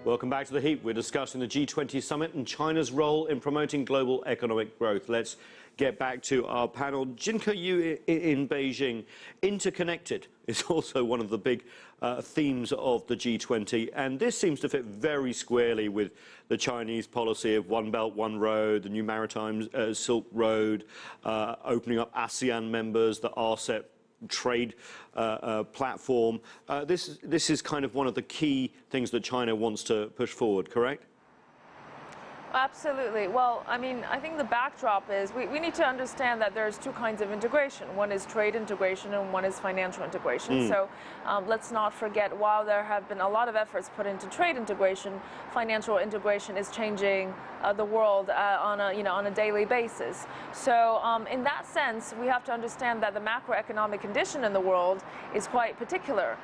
Welcome back to The Heat. We're discussing the G20 summit and China's role in promoting global economic growth. Let's get back to our panel. Jin Keyu in Beijing. Interconnected is also one of the big themes of the G20, and this seems to fit very squarely with the Chinese policy of One Belt, One Road, the new maritime Silk Road, opening up ASEAN members, the RCEP trade platform. This is kind of one of the key things that China wants to push forward, correct? Absolutely. Well, I mean, I think the backdrop is we need to understand that there's two kinds of integration. One is trade integration and one is financial integration. So let's not forget, while there have been a lot of efforts put into trade integration, financial integration is changing the world on a daily basis. So in that sense, we have to understand that the macroeconomic condition in the world is quite particular.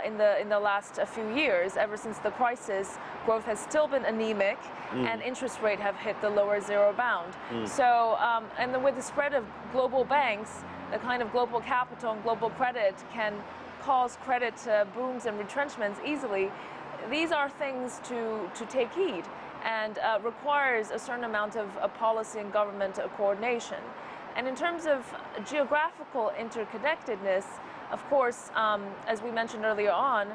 In the last few years, ever since the crisis, growth has still been anemic, and interest rate have hit the lower zero bound. So, and then with the spread of global banks, the kind of global capital and global credit can cause credit booms and retrenchments easily. These are things to take heed, and requires a certain amount of policy and government coordination. And in terms of geographical interconnectedness, of course, as we mentioned earlier on,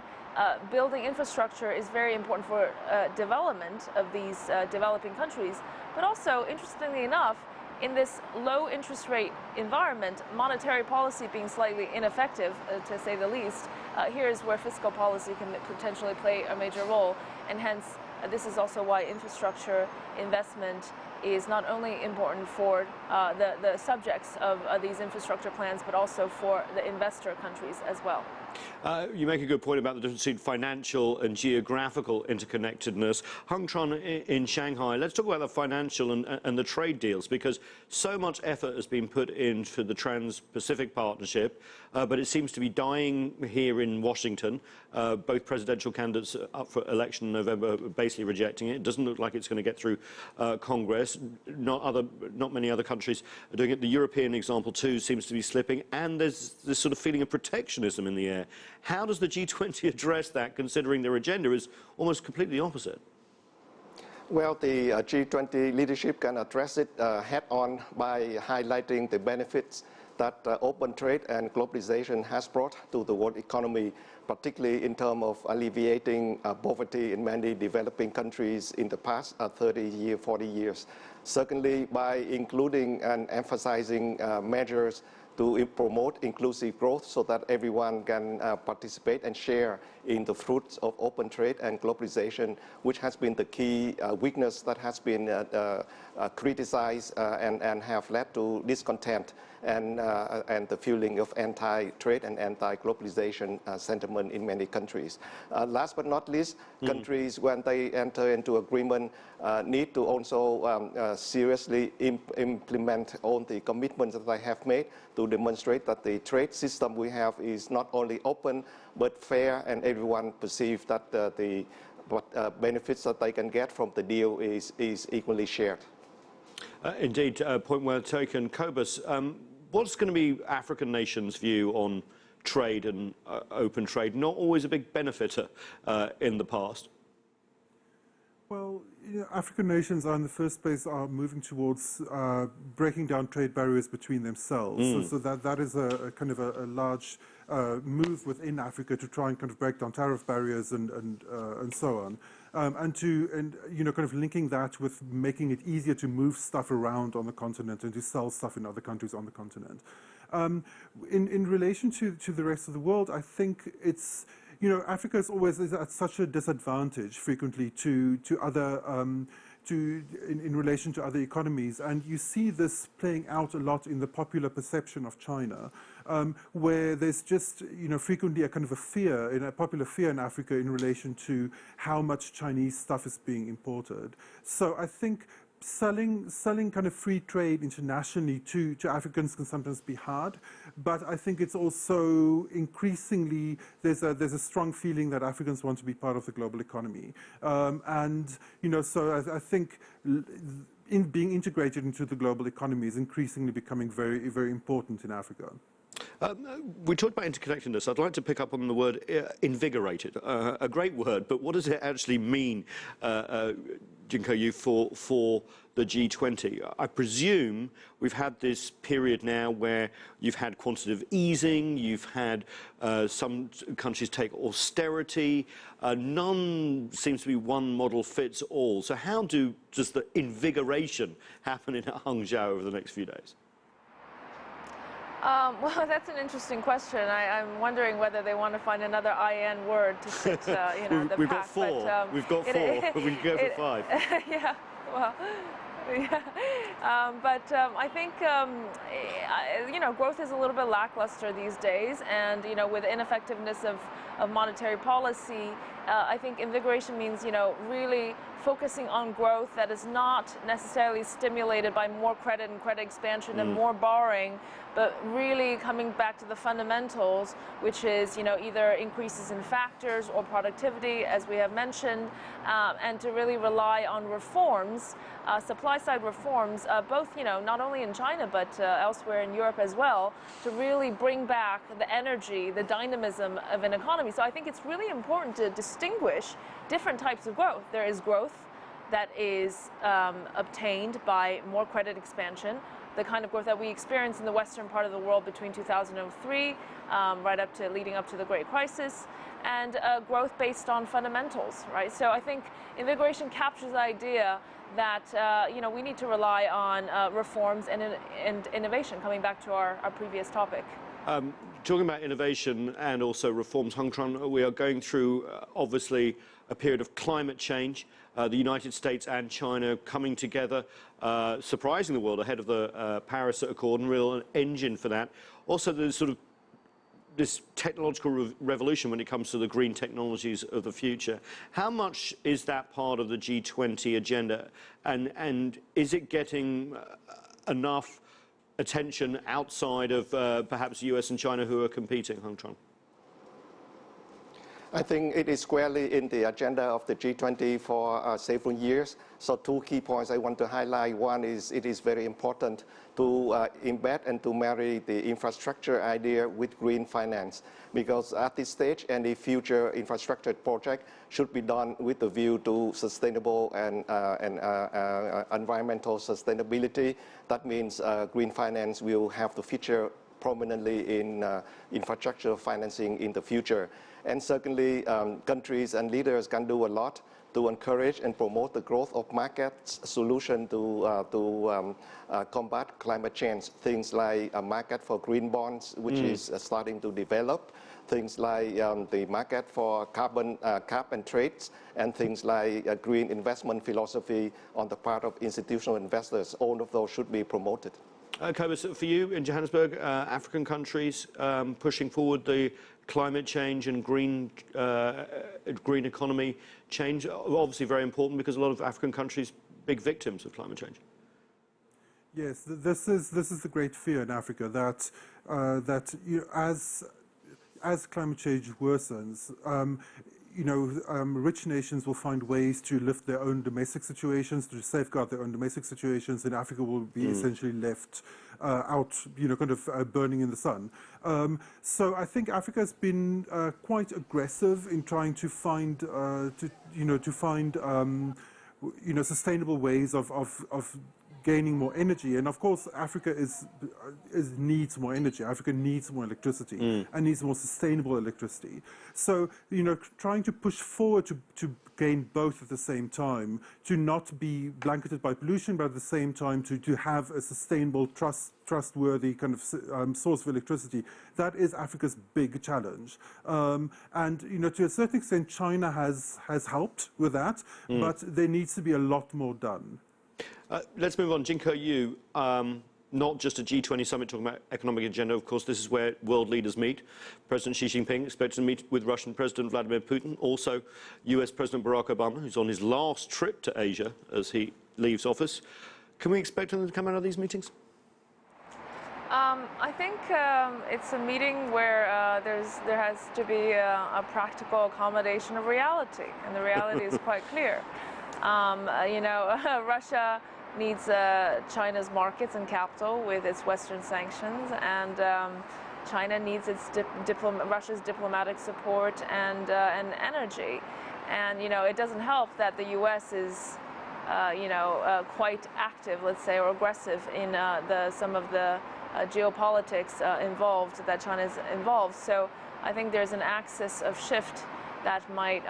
building infrastructure is very important for development of these developing countries. But also, interestingly enough, in this low interest rate environment, monetary policy being slightly ineffective, to say the least, here is where fiscal policy can potentially play a major role. And hence, this is also why infrastructure investment is not only important for the subjects of these infrastructure plans, but also for the investor countries as well. You make a good point about the difference between financial and geographical interconnectedness. Tran in Shanghai, let's talk about the financial and the trade deals, because so much effort has been put into the Trans-Pacific Partnership, but it seems to be dying here in Washington. Both presidential candidates up for election in November are basically rejecting it. It doesn't look like it's going to get through Congress. Not many other countries are doing it. The European example too seems to be slipping, and there's this sort of feeling of protectionism in the air. How does the G20 address that, considering their agenda is almost completely opposite? Well, the G20 leadership can address it head-on by highlighting the benefits that open trade and globalization has brought to the world economy, particularly in terms of alleviating poverty in many developing countries in the past 30 years, 40 years. Secondly, by including and emphasizing measures to promote inclusive growth so that everyone can participate and share in the fruits of open trade and globalization, which has been the key weakness that has been criticized and have led to discontent and the fueling of anti-trade and anti-globalization sentiment in many countries. Last but not least, countries, when they enter into agreement, need to also seriously implement all the commitments that they have made to demonstrate that the trade system we have is not only open but fair, and everyone perceives that the benefits that they can get from the deal is equally shared. Indeed, point well taken. Cobus, what's going to be African nations' view on trade and open trade? Not always a big benefiter in the past. Well, African nations are in the first place are moving towards breaking down trade barriers between themselves. So that is a kind of a large move within Africa to try and kind of break down tariff barriers and so on. And kind of linking that with making it easier to move stuff around on the continent and to sell stuff in other countries on the continent. In relation to the rest of the world, I think it's, Africa is always at such a disadvantage frequently to other, in relation to other economies. And you see this playing out a lot in the popular perception of China, where there's just, frequently a kind of a popular fear in Africa in relation to how much Chinese stuff is being imported. So I think selling kind of free trade internationally to Africans can sometimes be hard, but I think it's also increasingly there's a strong feeling that Africans want to be part of the global economy, so I think in being integrated into the global economy is increasingly becoming very, very important in Africa. We talked about interconnectedness. I'd like to pick up on the word invigorated, a great word, but what does it actually mean, Jin Keyu, for the G20? I presume we've had this period now where you've had quantitative easing, you've had some countries take austerity. None seems to be one model fits all. So how does the invigoration happen in Hangzhou over the next few days? Well, that's an interesting question. I'm wondering whether they want to find another IN word to fit, the We've pack. got four. But, We've got four. We can go for five. Yeah. Well. Yeah. I think growth is a little bit lackluster these days, and with ineffectiveness of monetary policy, I think invigoration means really focusing on growth that is not necessarily stimulated by more credit and credit expansion and more borrowing, but really coming back to the fundamentals, which is either increases in factors or productivity, as we have mentioned, and to really rely on reforms, supply-side reforms, both not only in China but elsewhere in Europe as well, to really bring back the energy, the dynamism of an economy. So I think it's really important to distinguish different types of growth. There is growth that is obtained by more credit expansion, the kind of growth that we experienced in the western part of the world between 2003, leading up to the Great Crisis, and growth based on fundamentals, right? So I think invigoration captures the idea that we need to rely on reforms and innovation. Coming back to our previous topic. Talking about innovation and also reforms, Tran, we are going through obviously a period of climate change. The United States and China coming together, surprising the world ahead of the Paris Accord, and real engine for that. Also, there's sort of this technological revolution when it comes to the green technologies of the future. How much is that part of the G20 agenda, and is it getting enough attention outside of perhaps US and China who are competing, Tran? I think it is squarely in the agenda of the G20 for several years. So two key points I want to highlight. One is it is very important to embed and to marry the infrastructure idea with green finance, because at this stage any future infrastructure project should be done with a view to sustainable and environmental sustainability. That means green finance will have to feature prominently in infrastructure financing in the future. And secondly, countries and leaders can do a lot to encourage and promote the growth of markets solution to combat climate change. Things like a market for green bonds, which is starting to develop. Things like the market for carbon cap and trades, and things like a green investment philosophy on the part of institutional investors. All of those should be promoted. Cobus, for you in Johannesburg, African countries pushing forward the climate change and green economy change, obviously very important because a lot of African countries big victims of climate change. Yes, this is the great fear in Africa, that as climate change worsens, rich nations will find ways to lift their own domestic situations, to safeguard their own domestic situations, and Africa will be essentially left out, burning in the sun. So I think Africa has been quite aggressive in trying to find, sustainable ways of gaining more energy. And of course, Africa needs more energy. Africa needs more electricity and needs more sustainable electricity. So, trying to push forward to gain both at the same time, to not be blanketed by pollution, but at the same time to have a sustainable, trustworthy kind of source of electricity. That is Africa's big challenge. And, to a certain extent, China has helped with that, but there needs to be a lot more done. Let's move on. Jin Keyu, not just a G20 summit talking about economic agenda. Of course, this is where world leaders meet. President Xi Jinping expected to meet with Russian President Vladimir Putin. Also, US President Barack Obama, who's on his last trip to Asia as he leaves office. Can we expect him to come out of these meetings? I think it's a meeting where there has to be a practical accommodation of reality, and the reality is quite clear. Russia needs China's markets and capital with its Western sanctions, and China needs its Russia's diplomatic support and energy. And, you know, it doesn't help that the U.S. is, quite active, let's say, or aggressive in some of the geopolitics involved, that China is involved. So I think there's an axis of shift that might,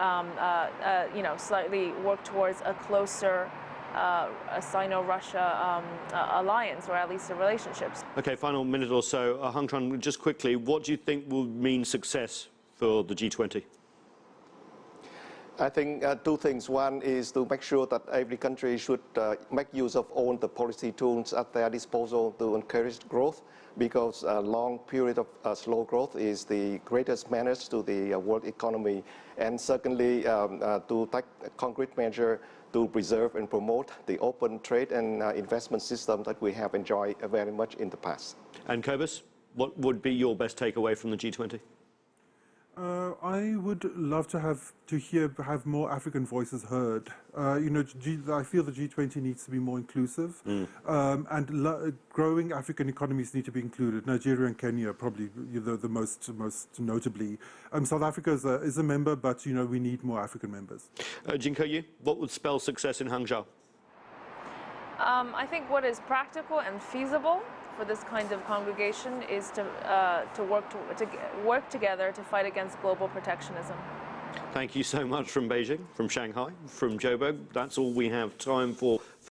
slightly work towards a closer a Sino-Russia alliance, or at least the relationships. Okay, final minute or so. Hung Tran, just quickly, what do you think will mean success for the G20? I think two things. One is to make sure that every country should make use of all the policy tools at their disposal to encourage growth, because a long period of slow growth is the greatest menace to the world economy. And secondly, to take a concrete measure to preserve and promote the open trade and investment system that we have enjoyed very much in the past. And Cobus, what would be your best takeaway from the G20? I would love to have more African voices heard. I feel the G20 needs to be more inclusive, and growing African economies need to be included. Nigeria and Kenya probably the most notably. South Africa is a member, but we need more African members. Jin Keyu, what would spell success in Hangzhou? I think what is practical and feasible for this kind of congregation is to work together to fight against global protectionism. Thank you so much from Beijing, from Shanghai, from Joburg. That's all we have time for.